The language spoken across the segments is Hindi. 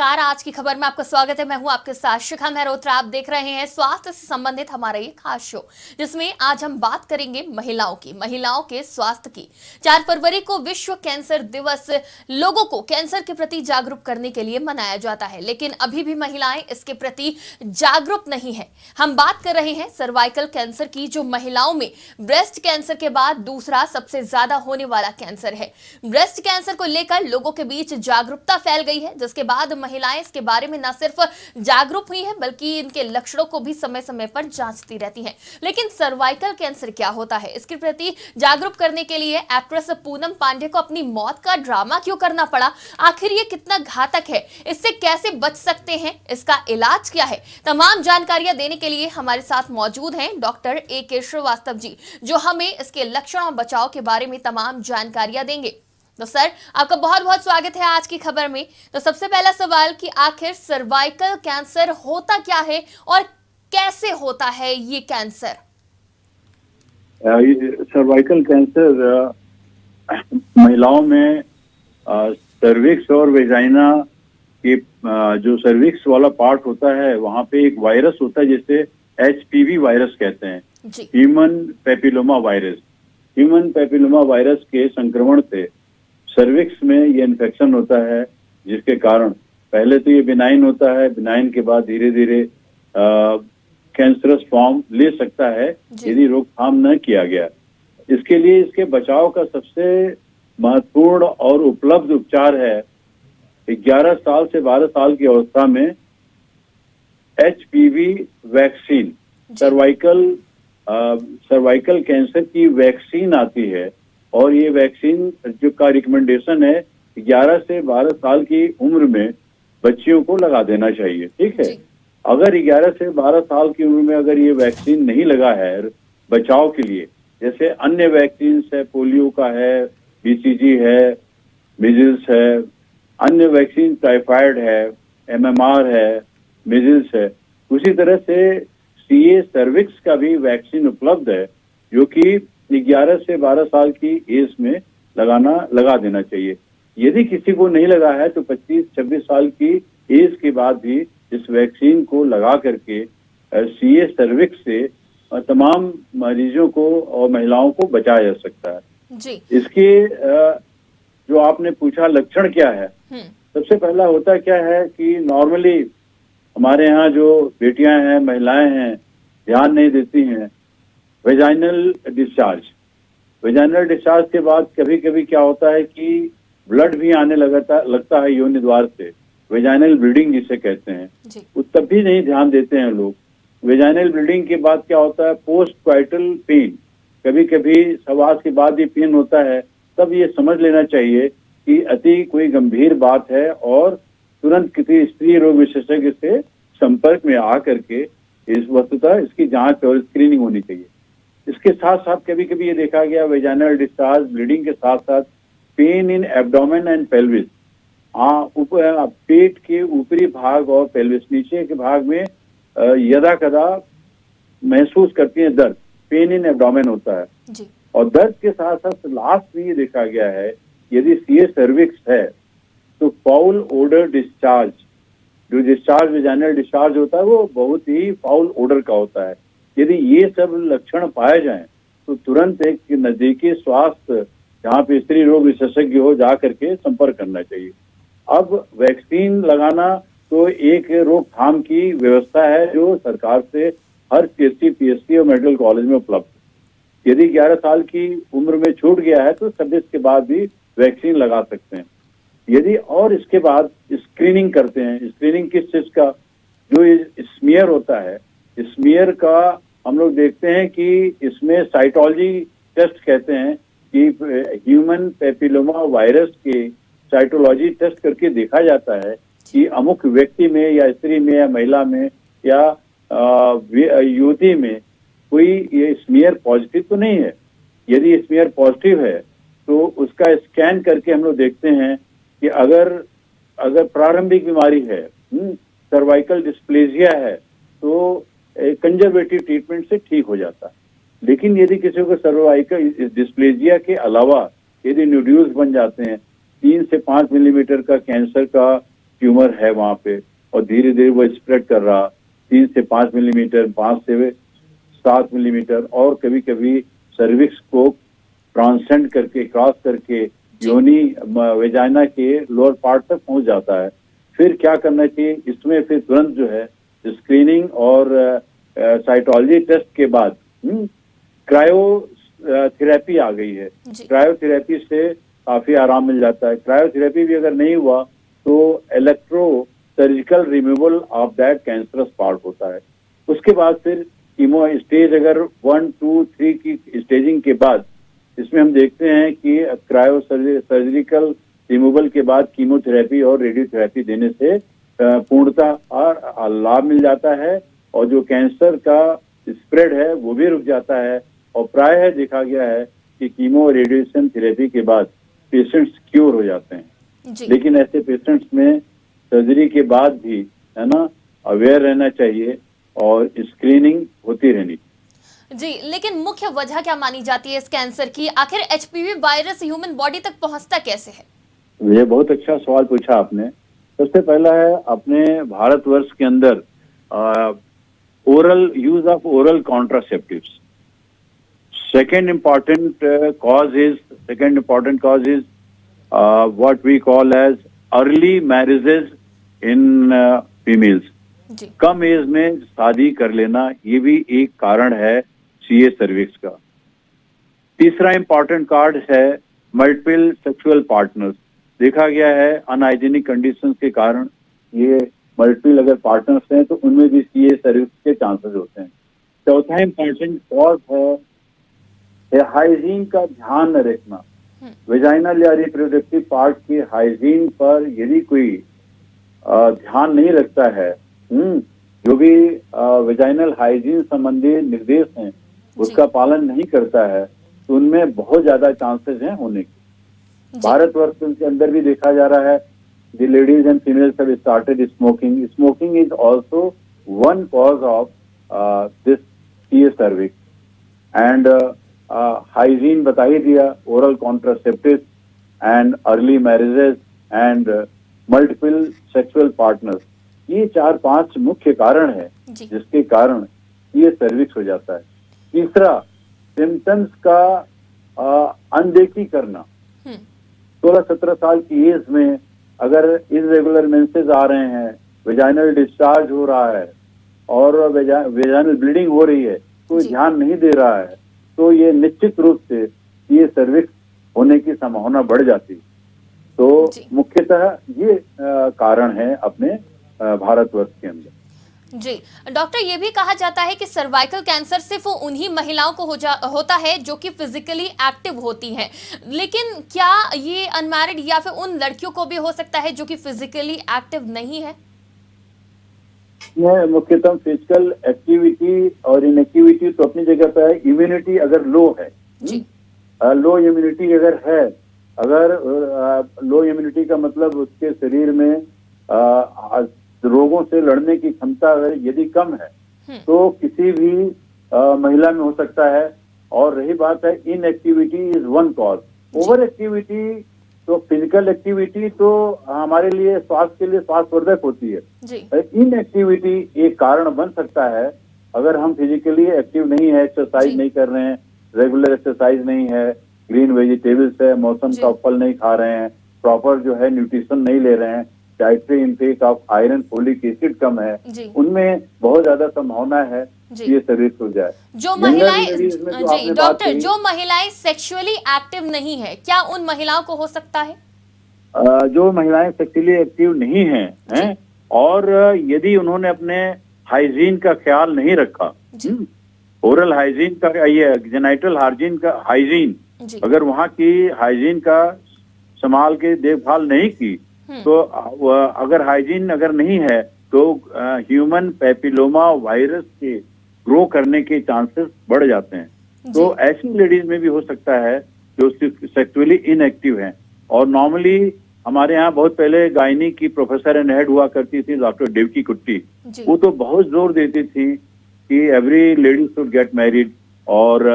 नमस्कार। आज की खबर में आपका स्वागत है। मैं हूं आपके साथ शिखा मेहरोत्रा। आप देख रहे हैं स्वास्थ्य से संबंधित हमारा ये खास शो, जिसमें आज हम बात करेंगे महिलाओं के स्वास्थ्य की। 4 फरवरी को विश्व कैंसर दिवस लोगों को कैंसर के प्रति जागरूक करने के लिए मनाया जाता है, लेकिन अभी भी महिलाएं इसके प्रति जागरूक नहीं है। हम बात कर रहे हैं सर्वाइकल कैंसर की, जो महिलाओं में ब्रेस्ट कैंसर के बाद दूसरा सबसे ज्यादा होने वाला कैंसर है। ब्रेस्ट कैंसर को लेकर लोगों के बीच जागरूकता फैल गई है, जिसके बाद महिलाएं इसके बारे में न सिर्फ जागरूक हुई हैं, बल्कि इनके लक्षणों को भी समय समय पर जांचती रहती हैं। लेकिन सर्वाइकल कैंसर क्या होता है, इसके प्रति जागरूक करने के लिए एक्ट्रेस पूनम पांडे को अपनी मौत का ड्रामा क्यों करना पड़ा? आखिर ये कितना घातक है, इससे कैसे बच सकते हैं, इसका इलाज क्या है? तमाम जानकारियां देने के लिए हमारे साथ मौजूद हैं डॉक्टर A.K. श्रीवास्तव जी, जो हमें इसके लक्षण और बचाव के बारे में तमाम जानकारियां देंगे। तो सर, आपका बहुत बहुत स्वागत है आज की खबर में। तो सबसे पहला सवाल कि आखिर सर्वाइकल कैंसर होता क्या है और कैसे होता है ये कैंसर? सर्वाइकल कैंसर महिलाओं में सर्विक्स और वेजाइना के जो सर्विक्स वाला पार्ट होता है, वहां पे एक वायरस होता है जिसे HPV वायरस कहते हैं, human papilloma virus. Human papilloma virus के संक्रमण से सर्विक्स में ये इन्फेक्शन होता है, जिसके कारण पहले तो ये बिनाइन होता है, बिनाइन के बाद धीरे धीरे कैंसरस फॉर्म ले सकता है यदि रोकथाम न किया गया। इसके लिए इसके बचाव का सबसे महत्वपूर्ण और उपलब्ध उपचार है 11 साल से 12 साल की अवस्था में HPV वैक्सीन। सर्वाइकल कैंसर की वैक्सीन आती है और ये वैक्सीन जो का रिकमेंडेशन है 11 से 12 साल की उम्र में बच्चियों को लगा देना चाहिए। ठीक है, अगर 11 से 12 साल की उम्र में अगर ये वैक्सीन नहीं लगा है बचाव के लिए, जैसे अन्य वैक्सीन है, पोलियो का है, BCG है, मीजल्स है, अन्य वैक्सीन टाइफाइड है, MMR है, मीजल्स है, उसी तरह से CA सर्विक्स का भी वैक्सीन उपलब्ध है, जो कि 11 से 12 साल की एज में लगा देना चाहिए। यदि किसी को नहीं लगा है तो 25-26 साल की एज के बाद भी इस वैक्सीन को लगा करके CA सर्विक्स से तमाम मरीजों को और महिलाओं को बचाया जा सकता है जी। इसके जो आपने पूछा लक्षण क्या है, सबसे पहला होता क्या है कि नॉर्मली हमारे यहाँ जो बेटियां हैं, महिलाएं हैं, ध्यान नहीं देती हैं। वेजाइनल डिस्चार्ज के बाद कभी कभी क्या होता है कि ब्लड भी आने लगता है योनि द्वार से, वेजाइनल ब्लीडिंग जिसे कहते हैं, तब भी नहीं ध्यान देते हैं लोग। वेजाइनल ब्लीडिंग के बाद क्या होता है, पोस्ट क्वाइटल पेन, कभी कभी सहवास के बाद ये पेन होता है, तब ये समझ लेना चाहिए कि अति कोई गंभीर बात है और तुरंत किसी स्त्री रोग विशेषज्ञ से संपर्क में आकर के इस वस्तुतः इसकी जांच और स्क्रीनिंग होनी चाहिए। इसके साथ साथ कभी कभी ये देखा गया वेजाइनल डिस्चार्ज ब्लीडिंग के साथ साथ pain in abdomen and pelvis, पेट के ऊपरी भाग और पेल्विस नीचे के भाग में यदा कदा महसूस करती है दर्द, पेन इन एब्डोमेन होता है जी। और दर्द के साथ साथ लास्ट में ये देखा गया है यदि CA सर्विक्स है तो फाउल ओडर डिस्चार्ज, जो डिस्चार्ज वेजाइनल डिस्चार्ज होता है वो बहुत ही फाउल ओडर का होता है। यदि ये सब लक्षण पाए जाएं तो तुरंत एक नजदीकी स्वास्थ्य जहाँ पे स्त्री रोग विशेषज्ञ हो जा करके संपर्क करना चाहिए। अब वैक्सीन लगाना तो एक रोकथाम की व्यवस्था है जो सरकार से हर CHC, PHC और मेडिकल कॉलेज में उपलब्ध। यदि 11 साल की उम्र में छूट गया है तो 26 के बाद भी वैक्सीन लगा सकते हैं। यदि और इसके बाद स्क्रीनिंग करते हैं, स्क्रीनिंग किस चीज का, जो स्मीयर होता है, स्मीयर का हम लोग देखते हैं कि इसमें साइटोलॉजी टेस्ट कहते हैं कि ह्यूमन पैपिलोमा वायरस के साइटोलॉजी टेस्ट करके देखा जाता है कि अमुक व्यक्ति में या स्त्री में या महिला में या युवती में कोई ये स्मीयर पॉजिटिव तो नहीं है। यदि स्मीयर पॉजिटिव है तो उसका स्कैन करके हम लोग देखते हैं कि अगर प्रारंभिक बीमारी है, सर्वाइकल डिस्प्लेजिया है, तो कंजर्वेटिव ट्रीटमेंट से ठीक हो जाता है। लेकिन यदि किसी को सर्वाइकल डिस्प्लेजिया के अलावा यदि न्यूड्यूल्स बन जाते हैं, 3 से 5 मिलीमीटर का कैंसर का ट्यूमर है वहां पे और धीरे धीरे वो स्प्रेड कर रहा, 3 से 5 मिलीमीटर, 5 से 7 मिलीमीटर और कभी कभी सर्विक्स को ट्रांसेंड करके, क्रॉस करके योनि वेजाइना के लोअर पार्ट तक पहुंच जाता है। फिर क्या करना चाहिए इसमें? फिर तुरंत जो है स्क्रीनिंग और साइटोलॉजी टेस्ट के बाद क्रायोथेरेपी आ गई है। क्रायोथेरेपी से काफी आराम मिल जाता है। क्रायोथेरेपी भी अगर नहीं हुआ तो electro surgical removal of that cancerous part होता है। उसके बाद फिर कीमो स्टेज अगर 1, 2, 3 की स्टेजिंग के बाद इसमें हम देखते हैं कि क्रायो सर्जिकल रिमूवल के बाद कीमोथेरेपी और रेडियोथेरेपी देने से पूर्णतः लाभ मिल जाता है और जो कैंसर का स्प्रेड है वो भी रुक जाता है। और प्रायः देखा गया है कि कीमो और रेडिएशन थेरेपी के बाद पेशेंट्स क्योर हो जाते हैं। लेकिन ऐसे पेशेंट्स में सर्जरी के बाद भी है ना अवेयर रहना चाहिए और स्क्रीनिंग होती रहनी। जी, लेकिन मुख्य वजह क्या मानी जाती है इस कैंसर की? आखिर एचपीवी वायरस ह्यूमन बॉडी तक पहुंचता कैसे है? ये बहुत अच्छा सवाल पूछा आपने। सबसे पहला है अपने भारतवर्ष के अंदर oral use of oral contraceptives. Second important cause is what we call as early marriages in females. कम एज में शादी कर लेना ये भी एक कारण है सीए सर्विक्स का। तीसरा इम्पॉर्टेंट कार्ड है मल्टीपल सेक्सुअल पार्टनर्स। देखा गया है अनहाइजीनिक कंडीशंस के कारण ये मल्टीपल अगर पार्टनर्स हैं तो उनमें भी सीए सर्विक्स के चांसेस होते हैं। चौथा इम्पॉर्टेंट कॉज है हाइजीन का ध्यान न रखना। वेजाइनल या रिप्रोडक्टिव पार्ट के हाइजीन पर यदि कोई ध्यान नहीं रखता है, जो भी वेजाइनल हाइजीन संबंधी निर्देश हैं उसका पालन नहीं करता है तो उनमें बहुत ज्यादा चांसेस हैं होने के। भारतवर्ष के अंदर भी देखा जा रहा है the ladies and females have started smoking. Smoking is also one cause of this CA cervix and hygiene बता ही दिया, oral contraceptive and early marriages and multiple sexual partners, ये 4-5 मुख्य कारण है जिसके कारण ये सर्विक्स हो जाता है। तीसरा सिम्टम्स का अनदेखी करना। 16-17 साल की एज में अगर इरेगुलर मेंसेस आ रहे हैं, वेजाइनल डिस्चार्ज हो रहा है और वेजाइनल ब्लीडिंग हो रही है, कोई ध्यान नहीं दे रहा है तो ये निश्चित रूप से ये सर्विक्स होने की संभावना बढ़ जाती है। तो मुख्यतः ये कारण है अपने भारतवर्ष के अंदर। जी डॉक्टर, ये भी कहा जाता है कि सर्वाइकल कैंसर सिर्फ उन्हीं महिलाओं को होता है जो कि फिजिकली एक्टिव होती हैं, लेकिन क्या ये अनमैरिड या फिर उन लड़कियों को भी हो सकता है जो कि फिजिकली एक्टिव नहीं है? मुख्यतः फिजिकल एक्टिविटी और इनएक्टिविटी तो अपनी जगह पे है। इम्यूनिटी अगर लो है, लो इम्यूनिटी अगर है, अगर लो इम्यूनिटी का मतलब उसके शरीर में रोगों से लड़ने की क्षमता यदि कम है तो किसी भी महिला में हो सकता है। और रही बात है inactivity is one cause. Over activity तो फिजिकल एक्टिविटी तो हमारे लिए स्वास्थ्य के लिए स्वास्थ्यवर्धक होती है। इनएक्टिविटी एक कारण बन सकता है अगर हम फिजिकली एक्टिव नहीं है, एक्सरसाइज नहीं कर रहे हैं, रेगुलर एक्सरसाइज नहीं है, ग्रीन वेजिटेबल्स है, मौसम का फल नहीं खा रहे हैं, प्रॉपर जो है न्यूट्रिशन नहीं ले रहे हैं, dietary intake of iron folic acid कम है, उनमें बहुत ज्यादा संभावना है ये सर्विक्स हो जाए। जो महिलाएं डॉक्टर जो महिलाएं सेक्सुअली एक्टिव नहीं है, क्या उन महिलाओं को हो सकता है? जो महिलाएं सेक्सुअली एक्टिव नहीं हैं और यदि उन्होंने अपने हाइजीन का ख्याल नहीं रखा, ओरल हाइजीन का, ये जेनाइटल हाइजीन का हाइजीन, अगर वहाँ की हाइजीन का संभाल के देखभाल नहीं की तो अगर हाइजीन अगर नहीं है तो ह्यूमन पैपिलोमा वायरस के ग्रो करने के चांसेस बढ़ जाते हैं। तो ऐसी लेडीज में भी हो सकता है जो सेक्सुअली इनएक्टिव हैं। और नॉर्मली हमारे यहाँ बहुत पहले गायनी की प्रोफेसर एंड हेड हुआ करती थी डॉक्टर देवकी कुट्टी, वो तो बहुत जोर देती थी कि every lady should get married और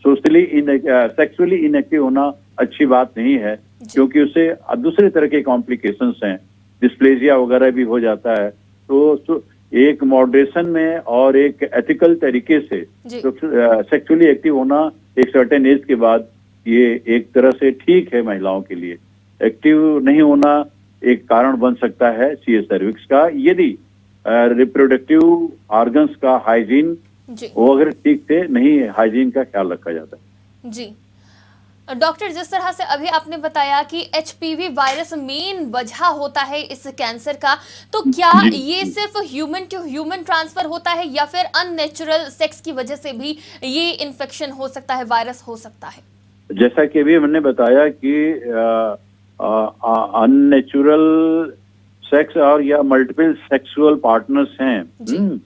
सेक्सुअली इनएक्टिव होना अच्छी बात नहीं है क्योंकि उससे दूसरे तरह के कॉम्प्लिकेशंस हैं डिस्प्लेजिया वगैरह भी हो जाता है। तो एक मॉडरेशन में और एक एथिकल तरीके से तो सेक्सुअली एक्टिव होना एक सर्टेन एज के बाद ये एक तरह से ठीक है महिलाओं के लिए। एक्टिव नहीं होना एक कारण बन सकता है सीए सर्विक्स का, यदि रिप्रोडक्टिव ऑर्गन्स का हाइजीन वो अगर ठीक से नहीं हाइजीन का ख्याल रखा जाता है। जी डॉक्टर, जिस तरह से अभी आपने बताया कि एचपीवी वायरस मेन वजह होता है इस कैंसर का, तो क्या ये सिर्फ ह्यूमन टू ह्यूमन ट्रांसफर होता है या फिर अननेचुरल सेक्स की वजह से भी ये इन्फेक्शन हो सकता है, वायरस हो सकता है? जैसा कि अभी मैंने बताया कि अननेचुरल सेक्स और या मल्टीपल सेक्सुअल पार्टनर्स हैं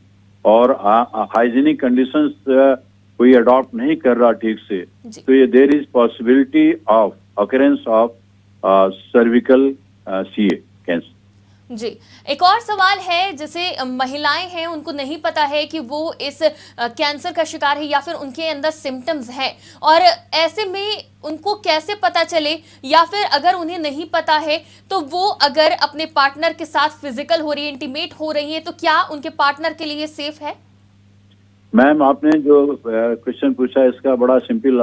और हाइजीनिक कंडीशंस कोई अडॉप्ट नहीं कर रहा ठीक से, तो ये there is possibility of occurrence of cervical CA cancer. जी, एक और सवाल है, जैसे महिलाएं हैं उनको नहीं पता है कि वो इस कैंसर का शिकार है या फिर उनके अंदर सिम्टम्स हैं, और ऐसे में उनको कैसे पता चले, या फिर अगर उन्हें नहीं पता है तो वो अगर अपने पार्टनर के साथ फिजिकल हो रही है, इंटीमेट हो रही है, तो क्या उनके पार्टनर के लिए सेफ है? मैम, आपने जो क्वेश्चन पूछा इसका बड़ा सिंपल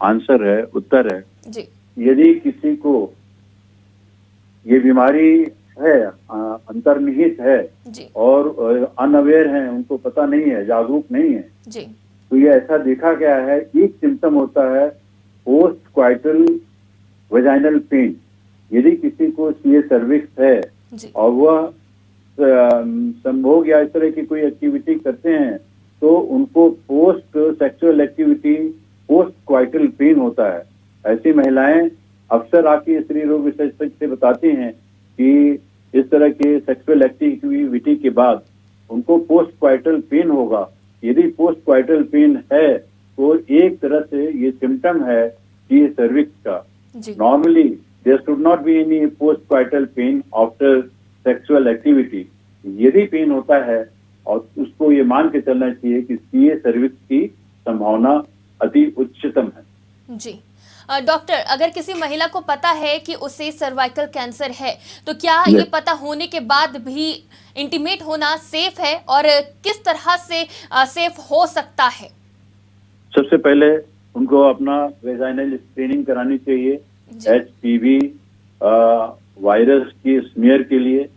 आंसर है, उत्तर है जी। यदि किसी को ये बीमारी है, अंतर्निहित है जी, और अनअवेयर है, उनको पता नहीं है, जागरूक नहीं है जी, तो ये ऐसा देखा गया है, एक सिम्टम होता है पोस्ट क्वाइटल वेजाइनल पेन। यदि किसी को सीए सर्विक्स है जी, और वह संभोग या इस तरह की कोई एक्टिविटी करते हैं तो उनको post sexual activity post coital pain होता है। ऐसी महिलाएं अक्सर आके स्त्री रोग विशेषज्ञ से बताती हैं कि इस तरह के सेक्सुअल एक्टिविटी के बाद उनको पोस्ट क्वाइटल पेन होगा। यदि पोस्ट क्वाइटल पेन है तो एक तरह से ये सिम्टम है कि सर्विक्स का। Normally there should not be any post coital pain after sexual activity. यदि पेन होता है और उसको ये मान के चलना चाहिए कि सीए सर्विक्स की संभावना अति उच्चतम है जी। डॉक्टर, अगर किसी महिला को पता है कि उसे सर्वाइकल कैंसर है तो क्या ये पता होने के बाद भी इंटीमेट होना सेफ है, और किस तरह से सेफ हो सकता है? सबसे पहले उनको अपना वेजाइनल स्क्रीनिंग करानी चाहिए। एचपीवी वायरस की स्मीयर के लिए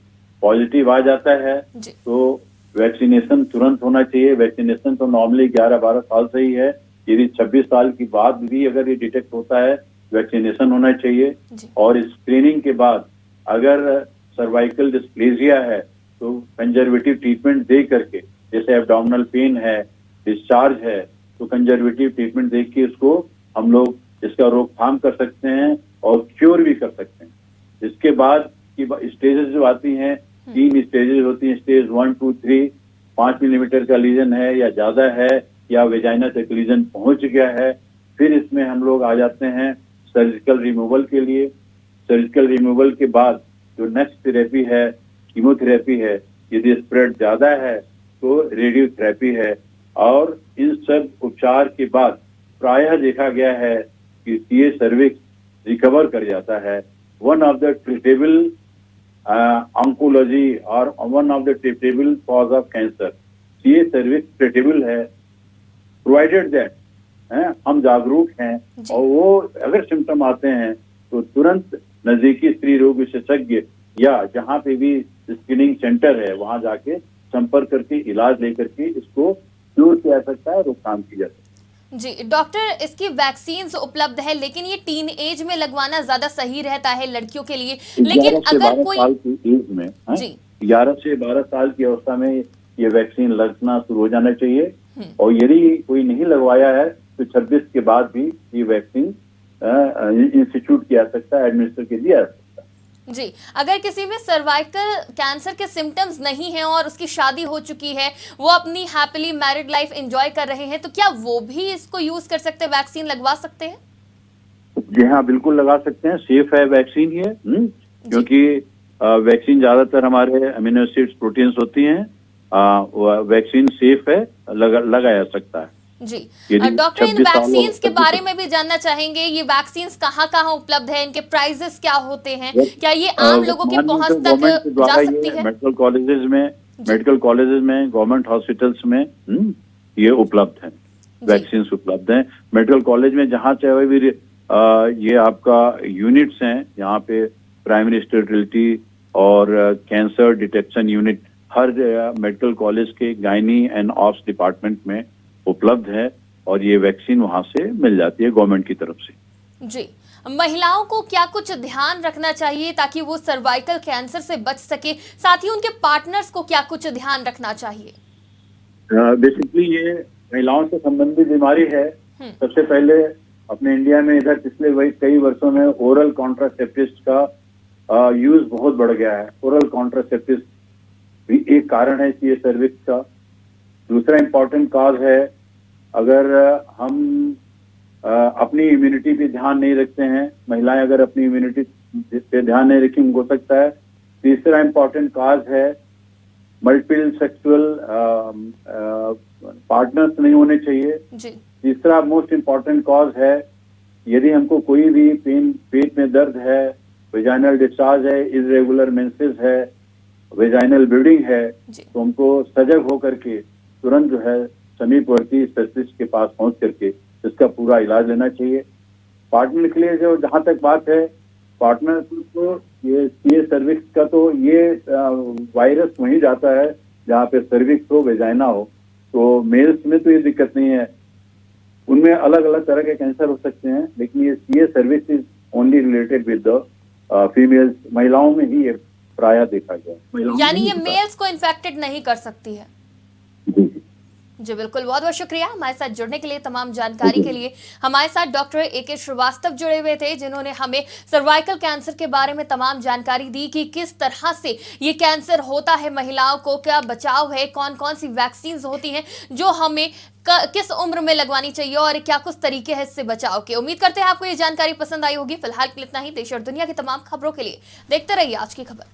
पॉजिटिव आ जाता है तो वैक्सीनेशन तुरंत होना चाहिए। वैक्सीनेशन तो नॉर्मली 11-12 साल से ही है। यदि 26 साल की बाद भी अगर ये डिटेक्ट होता है वैक्सीनेशन होना चाहिए। और स्क्रीनिंग के बाद अगर सर्वाइकल डिस्प्लेजिया है तो कंजर्वेटिव ट्रीटमेंट दे करके, जैसे एब्डोमिनल पेन है, डिस्चार्ज है, तो कंजर्वेटिव ट्रीटमेंट दे के इसको हम लोग इसका रोकथाम कर सकते हैं और क्योर भी कर सकते हैं। इसके बाद की स्टेजेस जो आती हैं, 3 स्टेजेस होती हैं, स्टेज 1, 2, 3। 5 मिलीमीटर का लीजन है या ज्यादा है या वेजाइना तक लीजन पहुंच गया है, फिर इसमें हम लोग आ जाते हैं सर्जिकल रिमूवल के लिए। सर्जिकल रिमूवल के बाद जो नेक्स्ट थेरेपी है कीमोथेरेपी है। यदि स्प्रेड ज्यादा है तो रेडियोथेरेपी है। और इन सब उपचार के बाद प्रायः देखा गया है कि सीए सर्विक्स रिकवर कर जाता है। One of the treatable oncology और one of the treatable cause of cancer CA cervix treatable है, प्रोवाइडेड दैट हम जागरूक हैं और वो अगर सिम्टम आते हैं तो तुरंत नजदीकी स्त्री रोग विशेषज्ञ या जहाँ पे भी स्क्रीनिंग सेंटर है वहां जाके संपर्क करके इलाज लेकर के इसको क्योर किया जा सकता है, रोकथाम की जा सकती है। जी डॉक्टर, इसकी वैक्सीन्स उपलब्ध है, लेकिन ये टीन एज में लगवाना ज्यादा सही रहता है लड़कियों के लिए। लेकिन अगर कोई 11 से 12 साल की एज में जी 11 से 12 साल की अवस्था में ये वैक्सीन लगना शुरू हो जाना चाहिए। और यदि कोई नहीं लगवाया है तो 26 के बाद भी ये वैक्सीन इंस्टीट्यूट किया जा सकता है, एडमिनिस्टर के दिया जा सकता है। जी, अगर किसी में सर्वाइकल कैंसर के सिम्टम्स नहीं हैं और उसकी शादी हो चुकी है, वो अपनी हैप्पीली मैरिड लाइफ एंजॉय कर रहे हैं, तो क्या वो भी इसको यूज कर सकते हैं, वैक्सीन लगवा सकते हैं? जी हाँ, बिल्कुल लगा सकते हैं। सेफ है वैक्सीन ये, क्योंकि वैक्सीन ज्यादातर हमारे अमीनो एसिड्स प्रोटीन्स होती हैं। वैक्सीन सेफ है, लगाया जा सकता है। जी। यदि डॉक्टर, इन 26 साल वैक्सीन्स के और बारे में भी जानना चाहेंगे, ये वैक्सीन्स कहाँ कहाँ उपलब्ध है, इनके प्राइजेस क्या होते हैं, क्या ये आम लोगों की वर्तमान में पहुंच तो तक गवर्नमेंट के जा द्वारा सकती ये है? जी। मेडिकल कॉलेजेस में, गवर्नमेंट हॉस्पिटल्स में ये उपलब्ध हैं, जी। वैक्सीन उपलब्ध हैं। मेडिकल कॉलेज में जहाँ चाहे भी ये आपका यूनिट्स हैं, यहाँ पे प्राइमरी स्टेरिलिटी और कैंसर डिटेक्शन यूनिट हर मेडिकल कॉलेज के गायनी एंड ऑप्स डिपार्टमेंट में उपलब्ध है और ये वैक्सीन वहां से मिल जाती है गवर्नमेंट की तरफ से। जी। महिलाओं को क्या कुछ ध्यान रखना चाहिए ताकि वो सर्वाइकल कैंसर से बच सके, साथ ही उनके पार्टनर्स को क्या कुछ ध्यान रखना चाहिए? बेसिकली ये महिलाओं से संबंधित बीमारी है। सबसे पहले अपने इंडिया में इधर पिछले वही कई वर्षों में ओरल कॉन्ट्रासेप्टिव्स का यूज बहुत बढ़ गया है। ओरल कॉन्ट्रासेप्टिव्स भी एक कारण है ये सर्विक्स का। दूसरा इम्पोर्टेंट कॉज है, अगर हम अपनी इम्यूनिटी पे ध्यान नहीं रखते हैं, महिलाएं अगर अपनी इम्यूनिटी पे ध्यान नहीं रखेंगी, हो सकता है। तीसरा इम्पोर्टेंट कॉज है, मल्टीपल सेक्सुअल पार्टनर्स नहीं होने चाहिए। जी। तीसरा मोस्ट इम्पोर्टेंट कॉज है, यदि हमको कोई भी पेट में दर्द है, वेजाइनल डिस्चार्ज है, इरेगुलर मेंसेस है, वेजाइनल ब्लीडिंग है, तो हमको सजग होकर के तुरंत जो है समीपवर्ती स्पेशलिस्ट के पास पहुंच करके इसका पूरा इलाज लेना चाहिए। पार्टनर के लिए जो जहां तक बात है, पार्टनर को ये सर्विक्स का तो ये वायरस वहीं जाता है जहाँ पे सर्विक्स हो, वेजाइना हो। तो मेल्स में तो ये दिक्कत नहीं है, उनमें अलग अलग तरह के कैंसर हो सकते हैं, लेकिन ये cervix is only related with the females. महिलाओं में ही ये प्रायः देखा गया। यानी ये मेल्स को इन्फेक्टेड नहीं कर सकती है? जी जी बिल्कुल, बहुत बहुत शुक्रिया हमारे साथ जुड़ने के लिए, तमाम जानकारी के लिए। हमारे साथ डॉक्टर AK श्रीवास्तव जुड़े हुए थे, जिन्होंने हमें सर्वाइकल कैंसर के बारे में तमाम जानकारी दी कि किस तरह से ये कैंसर होता है, महिलाओं को क्या बचाव है, कौन कौन सी वैक्सीन होती हैं जो हमें किस उम्र में लगवानी चाहिए और क्या कुछ तरीके हैं इससे बचाव के। उम्मीद करते हैं आपको ये जानकारी पसंद आई होगी। फिलहाल के लिए इतना ही। देश और दुनिया की तमाम खबरों के लिए देखते रहिए आज की खबर।